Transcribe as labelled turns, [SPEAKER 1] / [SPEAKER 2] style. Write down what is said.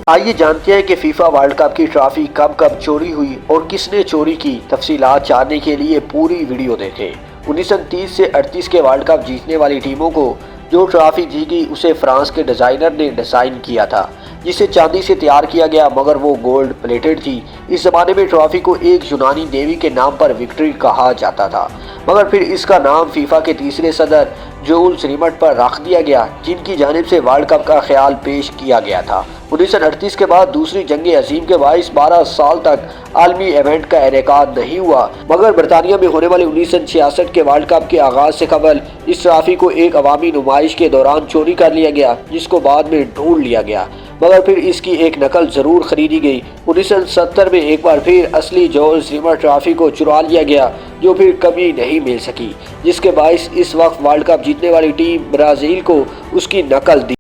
[SPEAKER 1] آئیے جانتے ہیں کہ فیفا ورلڈ کپ کی ٹرافی کب کب چوری ہوئی اور کس نے چوری کی۔ تفصیلات جاننے کے لیے پوری ویڈیو دیکھیں۔ 1930 سے 38 کے ورلڈ کپ جیتنے والی ٹیموں کو جو ٹرافی دی گئی اسے فرانس کے ڈیزائنر نے ڈیزائن کیا تھا، جسے چاندی سے تیار کیا گیا مگر وہ گولڈ پلیٹڈ تھی۔ اس زمانے میں ٹرافی کو ایک یونانی دیوی کے نام پر وکٹری کہا جاتا تھا، مگر پھر اس کا نام فیفا کے تیسرے صدر جولز ریمٹ پر رکھ دیا گیا، جن کی جانب سے ورلڈ کپ کا خیال پیش کیا گیا تھا۔ 1938 کے بعد دوسری جنگ عظیم کے باعث 12 سال تک عالمی ایونٹ کا انعقاد نہیں ہوا، مگر برطانیہ میں ہونے والے 1966 کے ورلڈ کپ کے آغاز سے قبل اس ٹرافی کو ایک عوامی نمائش کے دوران چوری کر لیا گیا، جس کو بعد میں ڈھونڈ لیا گیا، مگر پھر اس کی ایک نقل ضرور خریدی گئی۔ 1970 میں ایک بار پھر اصلی جولز ریمٹ ٹرافی کو چرا لیا گیا، جو پھر کبھی نہیں مل سکی، جس کے باعث اس وقت ورلڈ کپ جیتنے والی ٹیم برازیل کو اس کی نقل دی۔